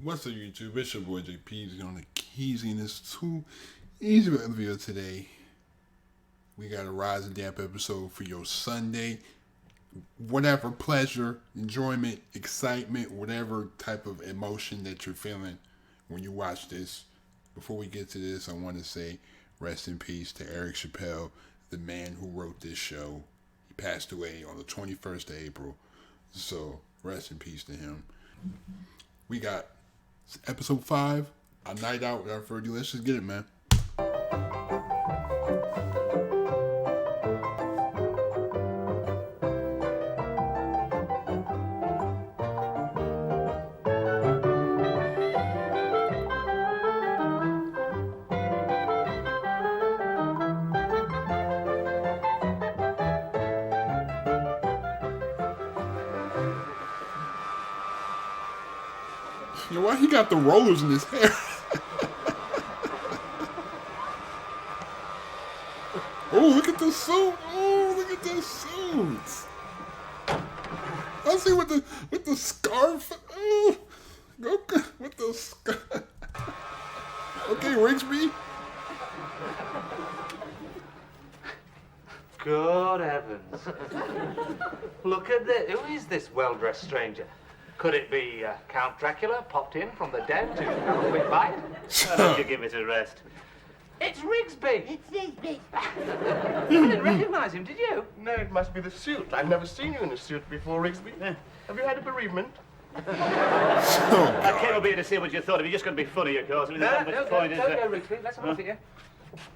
What's up, YouTube? It's your boy JP on the keys in this too easy video today. We got a Rise and Damp episode for your Sunday. Whatever pleasure, enjoyment, excitement, whatever type of emotion that you're feeling when you watch this. Before we get to this, I want to say rest in peace to Eric Chappelle, the man who wrote this show. He passed away on the 21st of April. So rest in peace to him. We got episode 5, A Night Out. Without further ado, let's just get it, man. You know why he got the rollers in his hair? Oh, look at the suit! Oh, look at the suits! I see with the scarf. Oh, okay, with the scarf. Okay, Rigsby. Good heavens! Look at this. Who is this well-dressed stranger? Could it be Count Dracula popped in from the dead to have a quick bite? Why don't you give it a rest? It's Rigsby! It's Rigsby! You didn't recognise him, did you? No, it must be the suit. I've never seen you in a suit before, Rigsby. Have you had a bereavement? I came up here to see what you thought of. You're just going to be funny, of course. I mean, there's not much point, is Don't there? go, Rigsby. Let's have a look at you.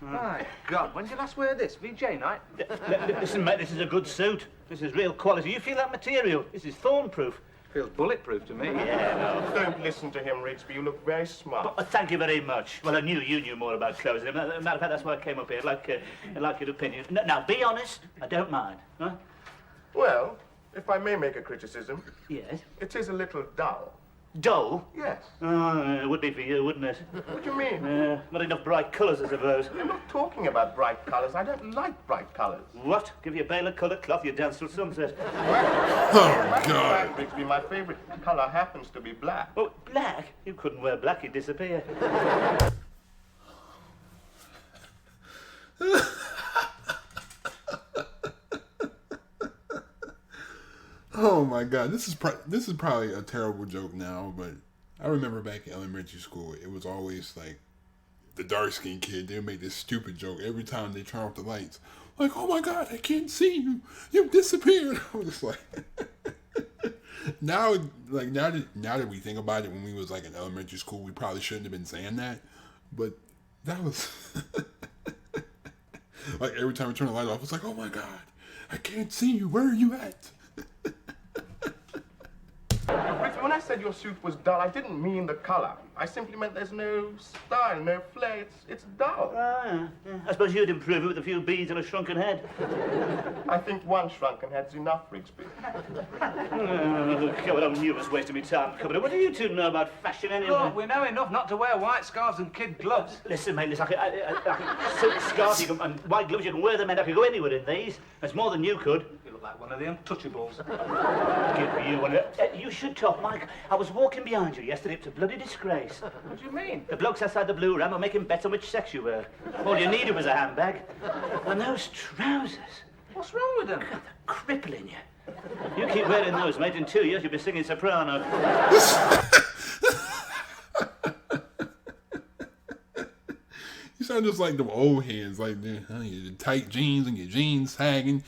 My God, when did you last wear this? VJ night? Listen, mate, this is a good suit. This is real quality. You feel that material? This is thorn-proof. Feels bulletproof to me. Yeah, no. Don't listen to him, Rigsby. You look very smart. Thank you very much. Well, I knew you knew more about clothes. As a matter of fact, that's why I came up here. I'd like your opinion. Now, be honest. I don't mind. Huh? Well, if I may make a criticism, Yes. it is a little dull. Dull? Yes. Oh, it would be for you, wouldn't it? What do you mean? Not enough bright colours, I suppose. I'm not talking about bright colours. I don't like bright colours. What? Give you a bale of coloured cloth, you dance till sunset. Oh, God. Rigsby, my favourite colour happens to be black. Oh, black? You couldn't wear black, you'd disappear. Oh my God, this is probably a terrible joke now, but I remember back in elementary school, it was always like the dark-skinned kid. They would make this stupid joke every time they turn off the lights, like, "Oh my God, I can't see you. You've disappeared." I was just like, now that we think about it, when we was like in elementary school, we probably shouldn't have been saying that, but that was like every time we turn the light off, it's like, "Oh my God, I can't see you. Where are you at?" Rigsby, when I said your suit was dull, I didn't mean the colour. I simply meant there's no style, no flair. It's dull. I suppose you'd improve it with a few beads and a shrunken head. I think one shrunken head's enough, Rigsby. Come on, you was wasting me time. Come on, what do you two know about fashion anyway? Look, we know enough not to wear white scarves and kid gloves. Listen, mate, listen, I can silk scarf and white gloves, you can wear them, and I could go anywhere in these. That's more than you could. You look like one of the untouchables. Give you one. You should talk, Mike. I was walking behind you yesterday. It's a bloody disgrace. What do you mean? The blokes outside the Blue Ram are making bets on which sex you were. All you needed was a handbag. And those trousers. What's wrong with them? God, they're crippling you. You keep wearing those, mate. In 2 years, you'll be singing soprano. You sound just like them old hands, like your tight jeans and your jeans sagging.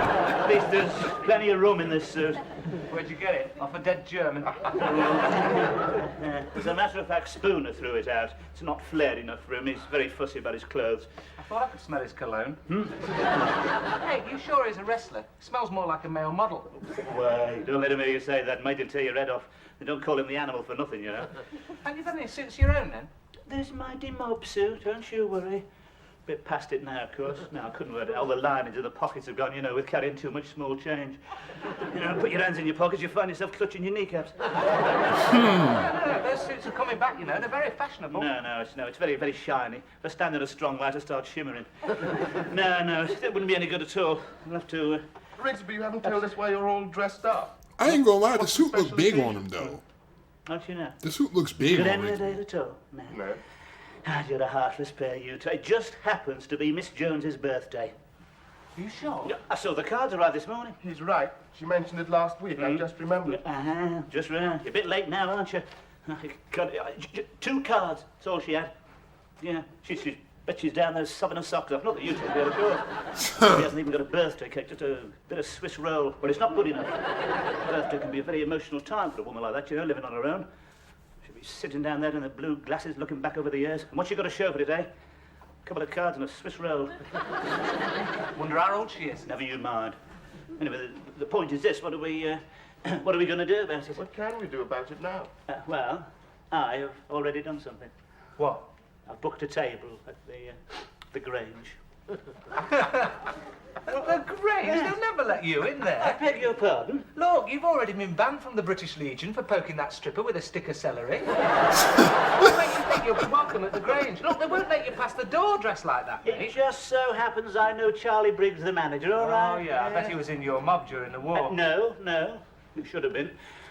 At least there's plenty of room in this suit. Where'd you get it? Off a dead German. As a matter of fact, Spooner threw it out. It's not flared enough for him. He's very fussy about his clothes. I thought I could smell his cologne. Hey, you sure he's a wrestler? Smells more like a male model. Why, don't let him hear you say that, mate. He'll tear your head off. They don't call him the animal for nothing, you know. Haven't you got any suits of your own, then? There's my demob suit, don't you worry. Bit past it now, of course. No, I couldn't wear it. All the linings of the pockets have gone, you know, with carrying too much small change. You know, put your hands in your pockets, you find yourself clutching your kneecaps. No, those suits are coming back, you know. They're very fashionable. No, it's very, very shiny. If I stand in a strong light, I start shimmering. No, it wouldn't be any good at all. I'll have to... Rigsby, you haven't told us why you're all dressed up. I ain't gonna lie, the What's suit the looked big special on him though. Don't you know? The suit looks big Good end of the already. day at all? No. No. Ah, you're a heartless pair, you two. It just happens to be Miss Jones's birthday. Are you sure? Yeah, I saw the cards arrive this morning. He's right. She mentioned it last week. I just remembered. Just right. You're a bit late now, aren't you? God, 2 cards. That's all she had. Yeah, she bet she's down there sobbing her socks off. Not that you take her, of course. She hasn't even got a birthday cake, just a bit of Swiss roll. Well, it's not good enough. Birthday can be a very emotional time for a woman like that, you know, living on her own. She'll be sitting down there in the blue glasses, looking back over the years. And what's she got to show for it, eh? A couple of cards and a Swiss roll. Wonder how old she is. Never you mind. Anyway, the point is this: what are we going to do about it? What can we do about it now? Well, I have already done something. What? I've booked a table at the Grange. The Grange? They'll never let you in I there. beg your pardon. Look, you've already been banned from the British Legion for poking that stripper with a stick of celery. What make you think you'll be welcome at the Grange? Look, they won't let you past the door dressed like that, It mate. just so happens I know Charlie Briggs, the manager. All right. Oh, yeah, I bet he was in your mob during the war. No, he should have been.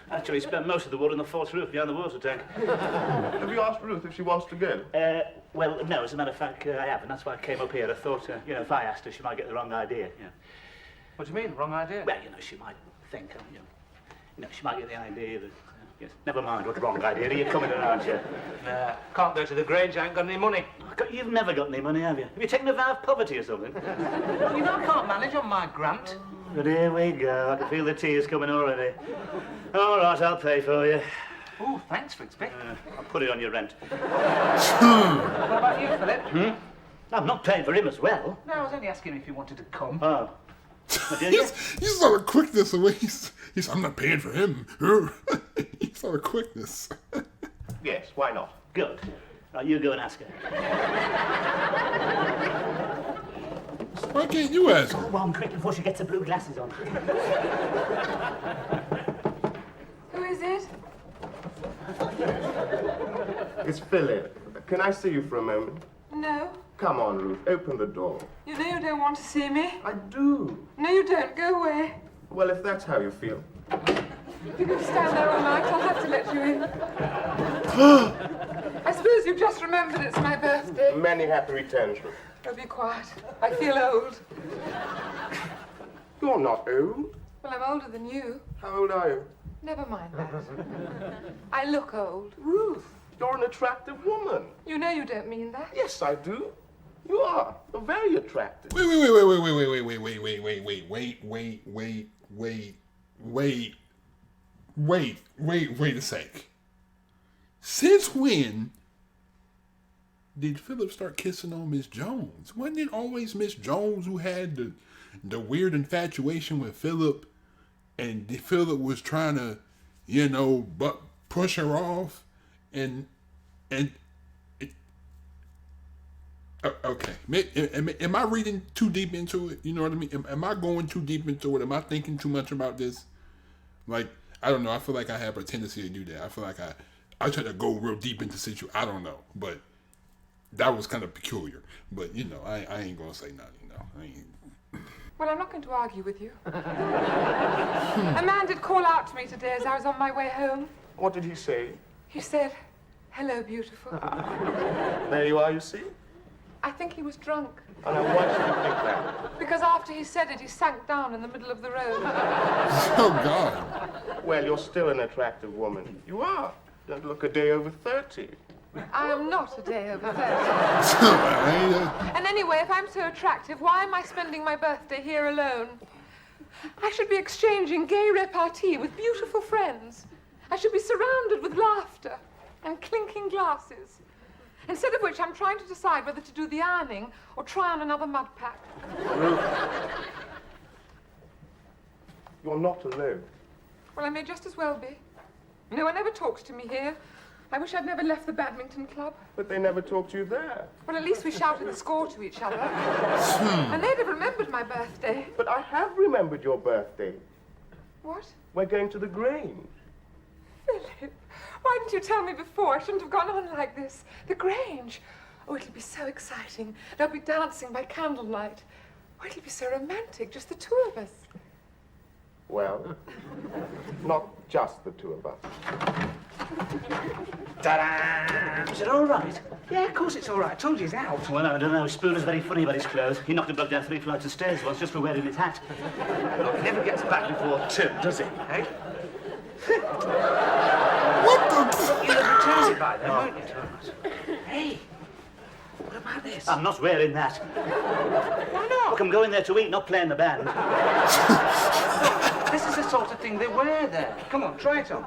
Actually, he spent most of the war on the false roof behind the water tank. Have you asked Ruth if she wants to go? Well, no, as a matter of fact, I haven't. That's why I came up here. I thought, if I asked her, she might get the wrong idea. Yeah. What do you mean, wrong idea? Well, she might think, she might get the idea that, yes, never mind what wrong idea. You're coming in, aren't you? Nah, can't go to the Grange, I ain't got any money. You've never got any money, have you? Have you taken a vow of poverty or something? You know I can't manage on my grant. But here we go. I can feel the tears coming already. All right, I'll pay for you. Oh, thanks, Fixby. I'll put it on your rent. What about you, Philip? I'm not paying for him as well. No, I was only asking if you wanted to come. Oh. Did you? You saw the quickness the way he's I'm not paying for him. You saw the quickness. Yes, why not? Good. Right, you go and ask her. Why can't you ask her? One quick before she gets her blue glasses on. Who is it? It's Philip. Can I see you for a moment? No. Come on, Ruth. Open the door. You know you don't want to see me. I do. No, you don't. Go away. Well, if that's how you feel. If you're going to stand there all night, I'll have to let you in. I suppose you've just remembered it's my birthday. Many happy returns, Ruth. Oh, be quiet. I feel old. You're not old. Well, I'm older than you. How old are you? Never mind that. I look old. Ruth, you're an attractive woman. You know you don't mean that. Yes, I do. You are. You're very attractive. Wait a sec. Since when did Philip start kissing on Miss Jones? Wasn't it always Miss Jones who had the weird infatuation with Philip, and Philip was trying to, push her off, okay. Am I reading too deep into it? You know what I mean? Am I going too deep into it? Am I thinking too much about this? Like, I don't know. I feel like I have a tendency to do that. I feel like I try to go real deep into situation. I don't know, but that was kind of peculiar. But I ain't gonna say nothing. I ain't. Well, I'm not going to argue with you. A man did call out to me today as I was on my way home. What did he say? He said, "Hello, beautiful." There you are, you see? I think he was drunk. And now why should you think that? Because after he said it, he sank down in the middle of the road. Oh God. Well, you're still an attractive woman. You are. You don't look a day over 30. I am not a day over 30. I And anyway, if I'm so attractive, why am I spending my birthday here alone? I should be exchanging gay repartee with beautiful friends. I should be surrounded with laughter and clinking glasses. Instead of which, I'm trying to decide whether to do the ironing or try on another mud pack. Ruth, you're not alone. Well, I may just as well be. No one ever talks to me here. I wish I'd never left the badminton club. But they never talked to you there. Well, at least we shouted the score to each other. And they'd have remembered my birthday. But I have remembered your birthday. What? We're going to the Grange. Philip, why didn't you tell me before? I shouldn't have gone on like this. The Grange. Oh, it'll be so exciting. They'll be dancing by candlelight. Oh, it'll be so romantic, just the two of us. Well, not just the two of us. Ta-da! Is it all right? Yeah, of course it's all right. I told you he's out. Well, I don't know. Spooner's very funny about his clothes. He knocked a bloke down 3 flights of stairs once just for wearing his hat. Look, he never gets back before 2, does he? Eh? What the? You'll return it by then, won't you, Thomas? Hey, what about this? I'm not wearing that. Why not? Look, I'm going there to eat, not play in the band. This is the sort of thing they wear there. Come on, try it on.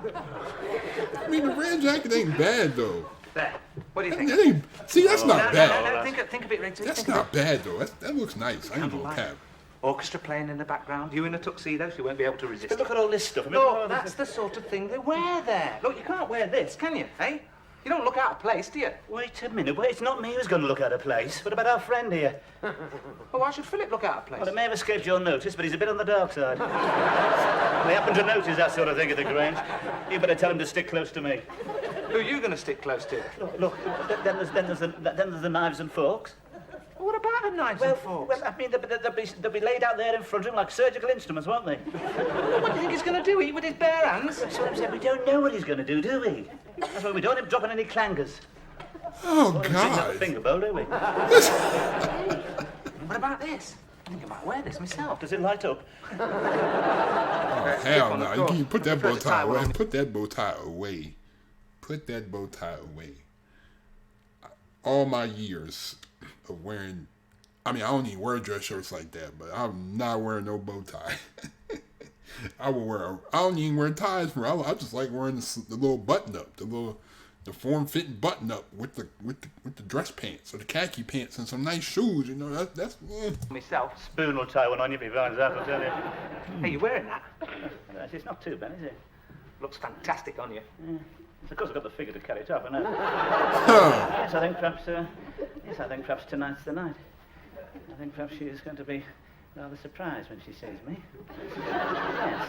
I mean, the red jacket ain't bad though. There. What do you think? That ain't, see, that's not No, bad. think of it, Riggsy. That's think of not bad though. That looks nice. I ain't gonna Candlelight. cap. Orchestra playing in the background. You in a tuxedo, so you won't be able to resist. But look at all this stuff. I mean, No, that's the sort of thing they wear there. Look, you can't wear this, can you? Eh? You don't look out of place, do you? Wait a minute. Wait, it's not me who's going to look out of place. What about our friend here? Well, why should Philip look out of place? Well, it may have escaped your notice, but he's a bit on the dark side. They happen to notice that sort of thing at the Grange. You better tell him to stick close to me. Who are you going to stick close to? Look, then there's the knives and forks. What about the knives and forks? Well, I mean, they'll be laid out there in front of him like surgical instruments, won't they? What do you think he's going to do? Eat with his bare hands? That's what I'm saying. We don't know what he's going to do we? That's why we don't want him dropping any clangers. Oh Sitting up God. the finger bowl, do we? What about this? I think I might wear this myself. Does it light up? Oh, hell on the no. floor. You put that bow First tie tie away. on. Put that bow tie away. Put that bow tie away. All my years of wearing, I mean, I don't even wear dress shirts like that, but I'm not wearing no bow tie. I don't even wear ties for. I just like wearing the little button up, the form fitting button up with the dress pants or the khaki pants and some nice shoes. You know that's. Myself. Spoon will tie one on you if he finds out, I'll tell you. Hey, you wearing that? It's not too bad, is it? Looks fantastic on you. Of course, I've got the figure to carry it off, I know. Huh. Yes, I think perhaps tonight's the night. I think perhaps she is going to be rather surprised when she sees me. Yes.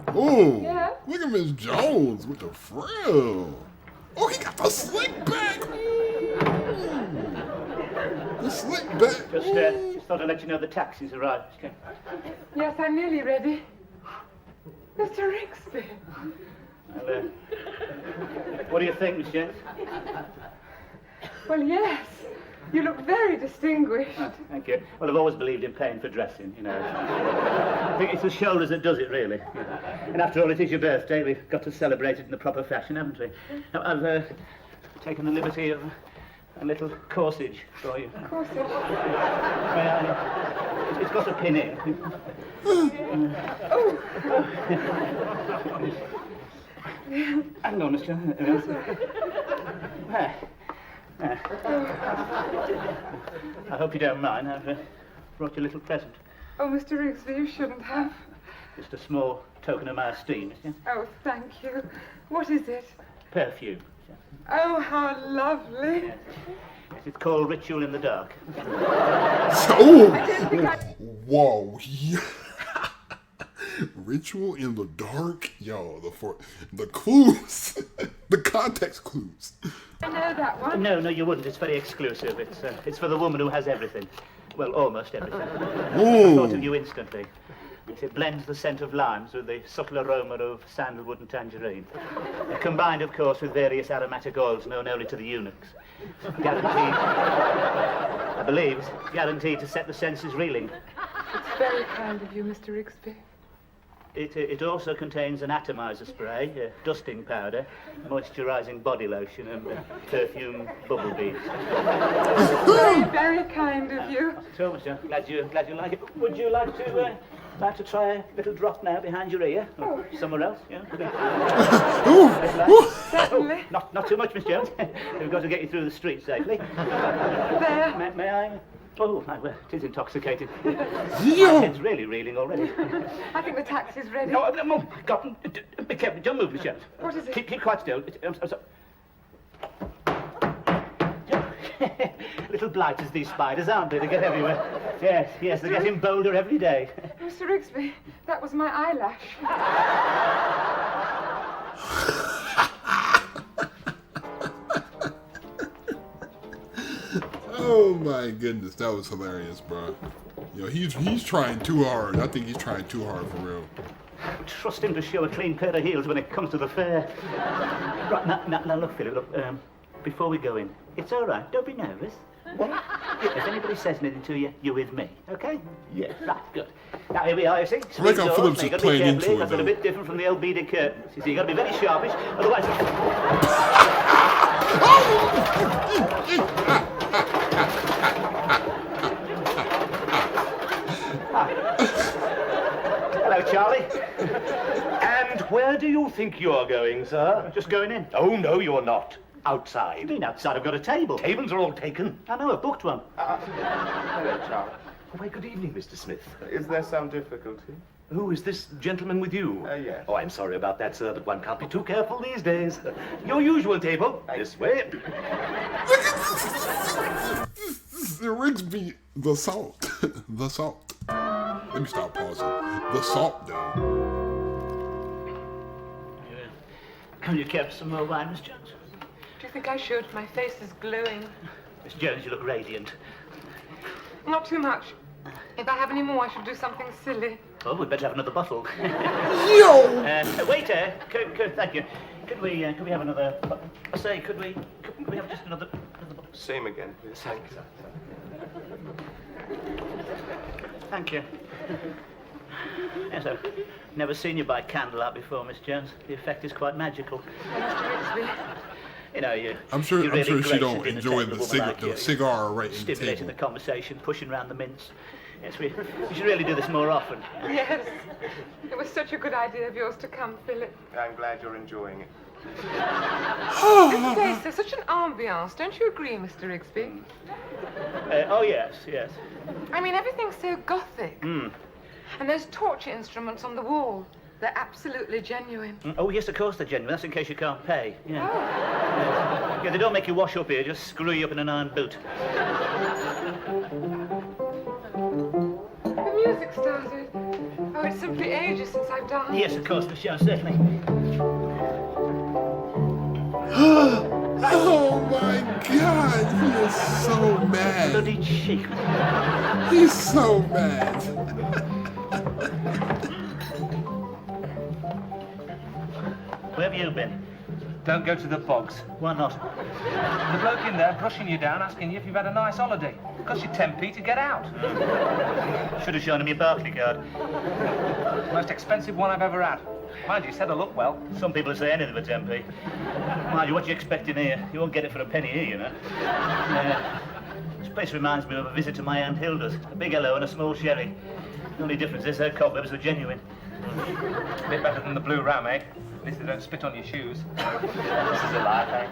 Oh, Yeah? look at Miss Jones with the frill. Oh, he got the slick back. The slick back. Just thought I'd let you know the taxi's arrived. Okay. Yes, I'm nearly ready. Mr. Rigsby. Well, what do you think, Miss Jones? Well, yes. You look very distinguished. Thank you. Well, I've always believed in paying for dressing, you know. I think it's the shoulders that does it, really. And after all, it is your birthday. We've got to celebrate it in the proper fashion, haven't we? Now, I've taken the liberty of a little corsage for you. Corsage. It's got a pin in. Hang on, Miss Jones. I hope you don't mind. I've brought you a little present. Oh, Mr. Rigsby, you shouldn't have. Just a small token of my esteem, Miss Jones. Oh, thank you. What is it? Perfume. Oh, how lovely. Yes, it's called Ritual in the Dark. Oh, whoa. Yeah. Ritual in the dark, yo. The clues, the context clues. I know that one. No, you wouldn't. It's very exclusive. It's for the woman who has everything. Well, almost everything. I thought of you instantly. It blends the scent of limes with the subtle aroma of sandalwood and tangerine. Combined, of course, with various aromatic oils known only to the eunuchs. Guaranteed, I believe, guaranteed to set the senses reeling. It's very kind of you, Mr. Rigsby. It also contains an atomizer spray, dusting powder, moisturising body lotion, and perfume bubble beads. Very, very kind of you. So, Mister, glad you like it. Would you like to try a little drop now behind your ear, or somewhere else? Yeah. Certainly. Not too much, Miss Jones. We've got to get you through the street safely. There. May I? Oh, well, it is intoxicating. My Yeah. head's really reeling already. I think the taxi's ready. No, God, be careful. Don't move, Miss Jones. What is it? Keep quite still. I'm sorry. Little blighters, these spiders, aren't they? They get everywhere. Yes, they're getting bolder every day. Mr. Rigsby, that was my eyelash. Oh my goodness, that was hilarious, bro. Yo, he's trying too hard. I think he's trying too hard for real. Trust him to show a clean pair of heels when it comes to the fair. Right, now look, Philip, look, before we go in, it's all right, don't be nervous. What? If anybody says anything to you, you're with me, okay? Yeah. Right, good. Now, here we are, you see. I like how Phillips is playing into it, because they're a though. bit different from the old beaded curtains. You see, you've got to be very sharpish, otherwise... Hello, Charlie. And where do you think you're going, sir? Just going in. Oh, no, you're not. I Outside. mean, outside I've got a table. Tables are all taken. I know, I've booked one. Hello, Charlie. Why, good evening, Mr. Smith. Is there some difficulty? Who is this gentleman with you? Yes. Oh, I'm sorry about that, sir, but one can't be too careful these days. Your usual table. This way. Rigsby, the salt. The salt. Let me stop pausing. The salt, though. Have you kept some more wine, Miss Jones? Do you think I should? My face is glowing. Miss Jones, you look radiant. Not too much. If I have any more, I should do something silly. Oh, we'd better have another bottle. Yo! Waiter, thank you. Could we have another? I say, could we have just another bottle? Same again, please. Thank you. Thank you. Yes, I've never seen you by candlelight before, Miss Jones. The effect is quite magical. Mr. Rigsby. You know, you. I'm sure you really she graced don't in enjoy table the woman like you. cigar right in the Stimulating the table. conversation, pushing round the mints. Yes, we should really do this more often. Yes. It was such a good idea of yours to come, Philip. I'm glad you're enjoying it. This place, there's such an ambiance. Don't you agree, Mr. Rigsby? Oh, yes. I mean, everything's so gothic. And those torture instruments on the wall. They're absolutely genuine. Oh, yes, of course they're genuine. That's in case you can't pay. Yeah. Oh. Yeah, they don't make you wash up here, just screw you up in an iron boot. The music started. Oh, it's simply ages since I've danced. Yes, of course, Miss Jones, certainly. Oh my God! He is so mad. Bloody cheek. He's so mad. Where have you been? Don't go to the bogs. Why not? The bloke in there brushing you down, asking you if you've had a nice holiday. Cost you 10p to get out. Should have shown him your Barclay card. Most expensive one I've ever had. Mind you, said I look well. Some people say anything for 10p. Mind you, what you expecting here? You won't get it for a penny here, you know. This place reminds me of a visit to my Aunt Hilda's. A big hello and a small sherry. The only difference is her cobwebs were genuine. A bit better than the Blue Ram, eh? At least they don't spit on your shoes. This is a life, eh?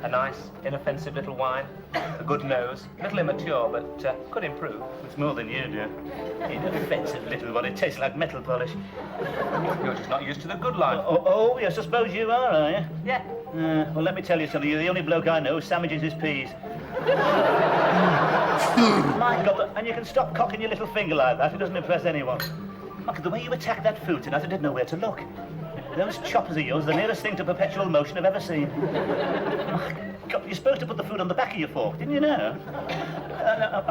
A nice, inoffensive little wine. A good nose. A little immature, but could improve. It's more than you do. Inoffensive little one. It tastes like metal polish. You're just not used to the good life. Oh, yes, I suppose you are you? Yeah. Well, let me tell you something. You're the only bloke I know who sandwiches his peas. My God, and you can stop cocking your little finger like that. It doesn't impress anyone. Look, the way you attacked that food tonight, I didn't know where to look. Those choppers of yours are the nearest thing to perpetual motion I've ever seen. Oh, God, you're supposed to put the food on the back of your fork, didn't you know?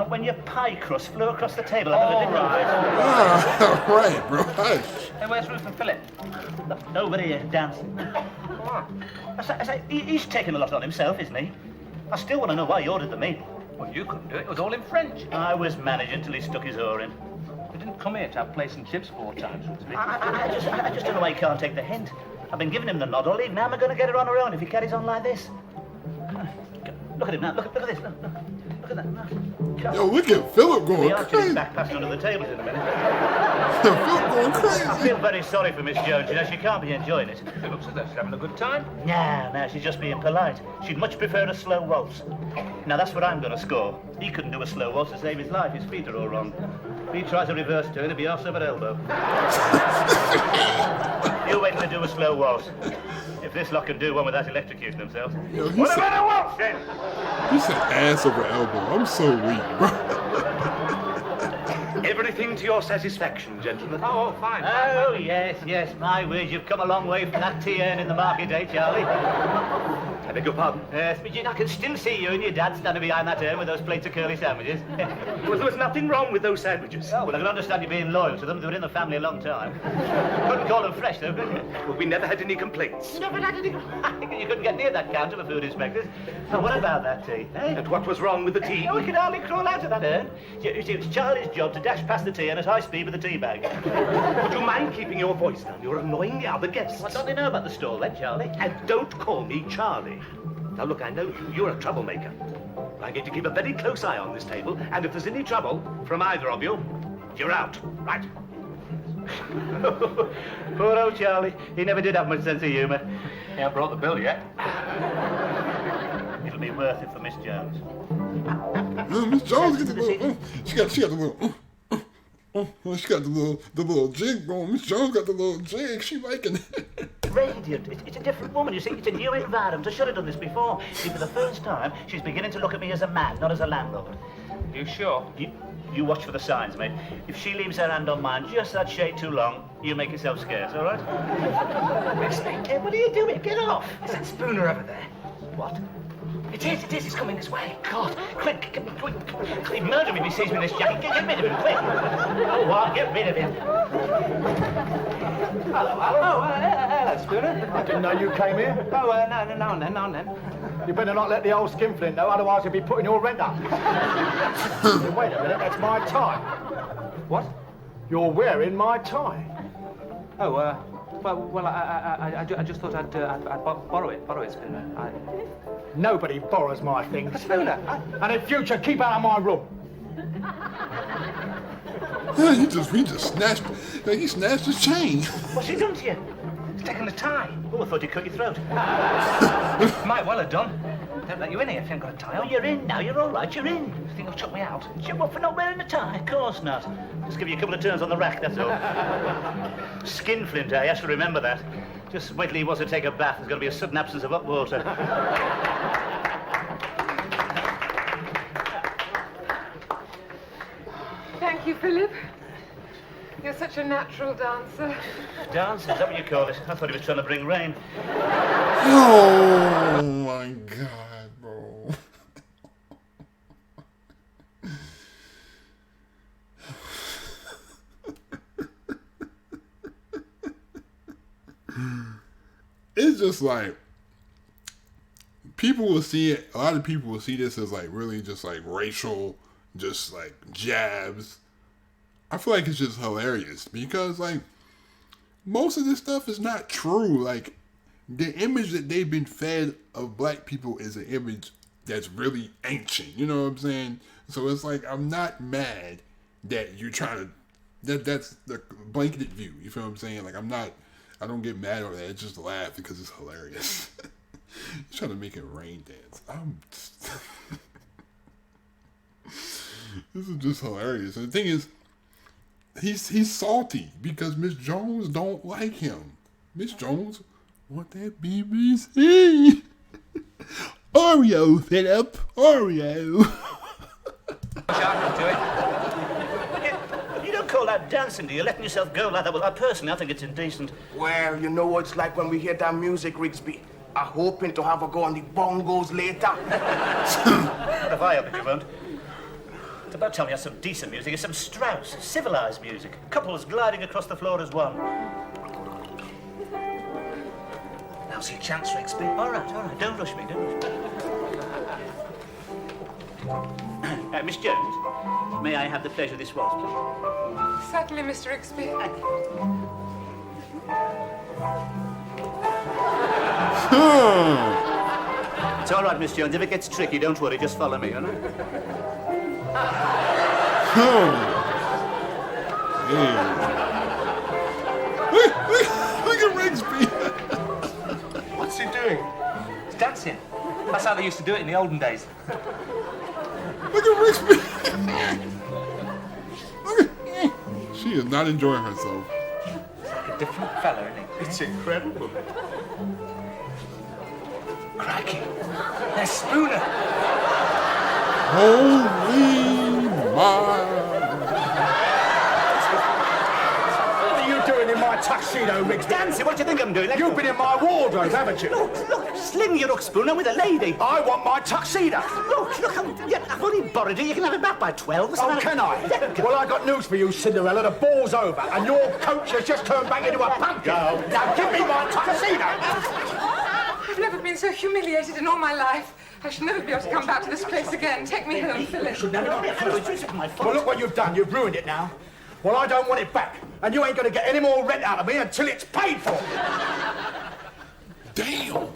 When your pie crust flew across the table, I never did know. All right, bro. Hush. Hey, where's Ruth and Philip? Over here, dancing. I say, he's taking a lot on himself, isn't he? I still want to know why he ordered the meal. Well, you couldn't do it. It was all in French. I was managing till he stuck his oar in. We didn't come here to have plates and chips 4 times. I just don't know why he can't take the hint. I've been giving him the nod all evening. How am I going to get her on her own if he carries on like this? Look at him now. Look at this. Look at that. Yo, look at Philip The going archer is crazy. back passing under the tables in a minute. Philip going I crazy. feel very sorry for Miss Jones. You know, she can't be enjoying it. It looks as though she's having a good time. No, she's just being polite. She'd much prefer a slow waltz. Now, that's what I'm going to score. He couldn't do a slow waltz to save his life. His feet are all wrong. If he tries a reverse turn, he'll be arse over elbow. You wait till they do a slow waltz. If this lot can do one without electrocuting themselves. Yo, he What said, about a waltz, then? he said ass over elbow. I'm so weak, bro. Everything to your satisfaction, gentlemen. Oh, fine. Oh, yes, my word, you've come a long way from that tea urn in the market, eh, Charlie? I beg your pardon. Yes, but I can still see you and your dad standing behind that urn with those plates of curly sandwiches. Well, there was nothing wrong with those sandwiches. Oh, well, I can understand you being loyal to them. They were in the family a long time. Couldn't call them fresh, though, could you? Well, we never had any complaints. Never had any... You couldn't get near that counter for food inspectors. Now, what about that tea, eh? And what was wrong with the tea? Oh, we could hardly crawl out of that urn. You see, it was Charlie's job to dash past the tea urn at high speed with a tea bag. Would you mind keeping your voice down? You're annoying the other guests. What don't they know about the stall, then, Charlie? And don't call me Charlie. Now, look, I know you're a troublemaker. I'm going to keep a very close eye on this table, and if there's any trouble from either of you, you're out. Right? Poor old Charlie. He never did have much sense of humour. He hasn't brought the bill yet. It'll be worth it for Miss Jones. Miss Jones get the little. She got the little. She got the little jig going. Miss Jones got the little jig. She liking it. Radiant. It's a different woman, you see. It's a new environment. I should have done this before. See, for the first time, she's beginning to look at me as a man, not as a landlord. You sure? You watch for the signs, mate. If she leaves her hand on mine just that shade too long, you make yourself scarce, all right? Hey, what are you doing? Get off! Is that Spooner over there? What? It is. He's coming this way. God, quick, quick. He'd murder me if he sees me in this jacket. Get rid of him, quick. Oh, what? Get rid of him. Hello, Spooner. I didn't know you came here. Oh, now and then. You better not let the old skinflint know, otherwise you'll be putting your rent up. Hey, wait a minute, that's my tie. What? You're wearing my tie. Oh, well, I just thought I'd borrow it, Spooner. Nobody borrows my things. Spooner, And in future, keep out of my room. Yeah, he just snatched. Like he snatched his chain. What's he done to you? he's taken the tie. Oh, I thought he cut your throat. Might well have done. Don't let you in here if you haven't got a tie Oh, on. you're in now. You're all right. You're in. You think he'll chuck me out? What, for not wearing a tie? Of course not. Just give you a couple of turns on the rack, that's all. Skinflint, eh? I have to remember that. Just wait till he wants to take a bath. There's going to be a sudden absence of hot water. Thank you, Philip. You're such a natural dancer. Dance? Is that what you call it? I thought he was trying to bring rain. Oh my God, bro. It's just like people will see it. A lot of people will see this as like really just like racial, just like jabs. I feel like it's just hilarious because like most of this stuff is not true. Like the image that they've been fed of black people is an image that's really ancient. You know what I'm saying? So it's like I'm not mad that you're trying to. That's the blanketed view. You feel what I'm saying? Like I don't get mad over that. I just laugh because it's hilarious. He's trying to make it rain dance. This is just hilarious. And the thing is, he's salty because Miss Jones don't like him. Miss Jones want that BBC. Oreo, Philip. Oreo. You don't call that dancing, do you? Letting yourself go like that? Well, personally, I think it's indecent. Well, you know what it's like when we hear that music, Rigsby. I'm hoping to have a go on the bongos later. Not if I hope it, you won't. It's about time you have some decent music. It's some Strauss, civilized music. Couples gliding across the floor as one. Now's your chance, Rigsby. All right. Don't rush me, Miss Jones, may I have the pleasure this was, please? Certainly, Mr. Ixby. Thank you. It's all right, Miss Jones. If it gets tricky, don't worry. Just follow me, all right? Look at Rigsby. What's he doing? He's dancing. That's how they used to do it in the olden days. Look at Rigsby. She is not enjoying herself. He's like a different fella, isn't he? It's incredible. Crikey. There's Spooner. Holy my. tuxedo, Riggs. Dancy, what do you think I'm doing? You've been in my wardrobe, haven't you? Look, sling your hook spoon. I'm with a lady. I want my tuxedo. Look, I've only borrowed it. You can have it back by 12. Oh, can I? Well, I got news for you, Cinderella. The ball's over, and your coach has just turned back into a pumpkin. Now give me my tuxedo. I've never been so humiliated in all my life. I should never be able to come back to this place again. Take me home, Philip. Well, look what you've done. You've ruined it now. Well, I don't want it back, and you ain't going to get any more rent out of me until it's paid for. Damn.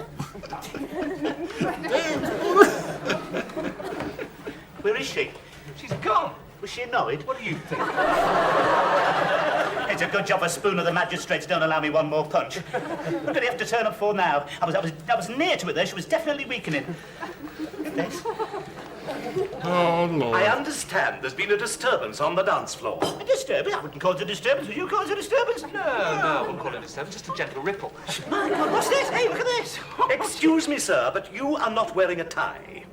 Where is she? She's gone. Was she annoyed? What do you think? It's a good job a spoon of the magistrates don't allow me one more punch. What did he have to turn up for now? I was near to it there. She was definitely weakening. This? Oh, Lord. I understand there's been a disturbance on the dance floor. A disturbance? I wouldn't call it a disturbance. Would you call it a disturbance? No, I wouldn't call it a disturbance. Just a gentle ripple. My God, what's this? Hey, look at this. Excuse me, sir, but you are not wearing a tie.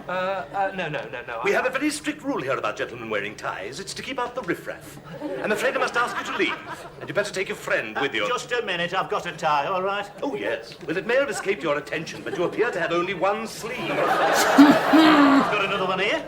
No. We have a very strict rule here about gentlemen wearing ties. It's to keep out the riffraff. I'm afraid I must ask you to leave. And you better take your friend with you. Just a minute. I've got a tie, all right? Oh, yes. Well, it may have escaped your attention, but you appear to have only one sleeve. Got another one here?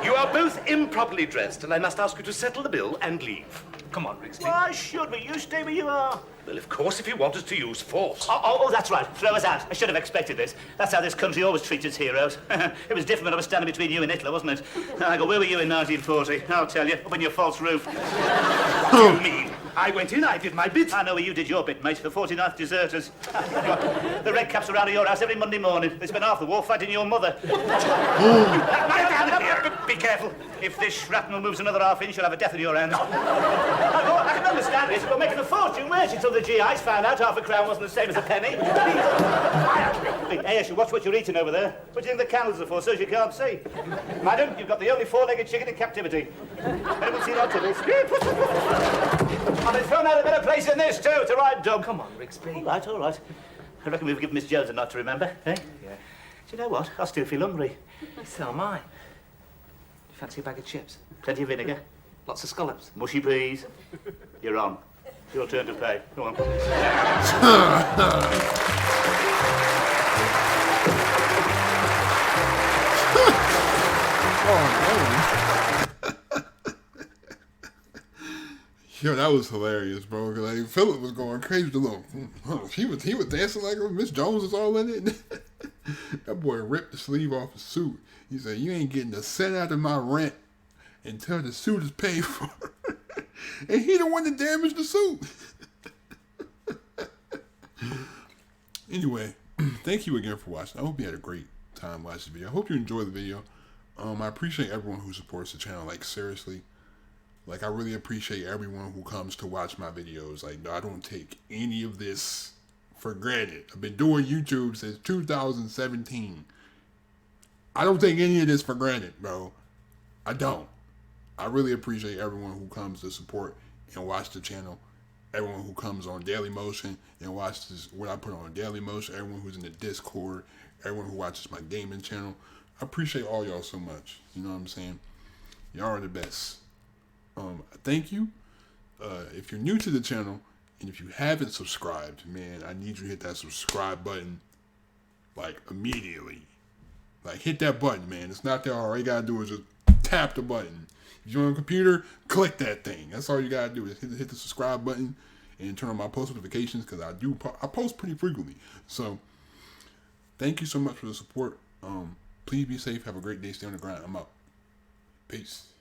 You are both improperly dressed, and I must ask you to settle the bill and leave. Come on, Rigsby. Why should we? You stay where you are. Well, of course, if you want us to use force. Oh, that's right. Throw us out. I should have expected this. That's how this country always treats its heroes. It was different when I was standing between you and Hitler, wasn't it? I go, where were you in 1940? I'll tell you, up in your false roof. What do you mean? I went in, I did my bit. I know where you did your bit, mate. The 49th Deserters. The red caps around your house every Monday morning. They spent half the war fighting your mother. Be careful. If this shrapnel moves another half inch, you'll have a death in your hands. I can understand this. We're making a fortune, weren't you, till the GIs found out half a crown wasn't the same as a penny. Hey, Ashley, watch what you're eating over there. What do you think the candles are for, so you can't see? Madam, you've got the only four-legged chicken in captivity. Anyone seen our tiddles? I've been thrown out a better place than this, too, to ride dog. Come on, Rigsby. All right. I reckon we've given Miss Jones a nod to remember, eh? Yeah. Do you know what? I still feel hungry. So am I. Fancy a bag of chips? Plenty of vinegar. Lots of scallops. Mushy peas. You're on. Your turn to pay. Go on. Yo, that was hilarious, bro. Like, Philip was going crazy. Look, he was dancing like Miss Jones was all in it. That boy ripped the sleeve off his suit. He said, "You ain't getting a cent out of my rent until the suit is paid for." And he the one that damaged the suit. Anyway, thank you again for watching. I hope you had a great time watching the video. I hope you enjoyed the video. I appreciate everyone who supports the channel. Like, seriously. Like, I really appreciate everyone who comes to watch my videos. Like, I don't take any of this for granted. I've been doing YouTube since 2017. I don't take any of this for granted, bro. I don't. I really appreciate everyone who comes to support and watch the channel. Everyone who comes on Daily Motion and watches what I put on Daily Motion. Everyone who's in the Discord. Everyone who watches my gaming channel. I appreciate all y'all so much. You know what I'm saying? Y'all are the best. Thank you. If you're new to the channel and if you haven't subscribed, man, I need you to hit that subscribe button like immediately. Like, hit that button, man. It's not that hard. All you gotta do is just tap the button. If you're on a computer, click that thing. That's all you gotta do is hit the subscribe button and turn on my post notifications, because I post pretty frequently. So thank you so much for the support. Please be safe. Have a great day. Stay on the grind. I'm out. Peace.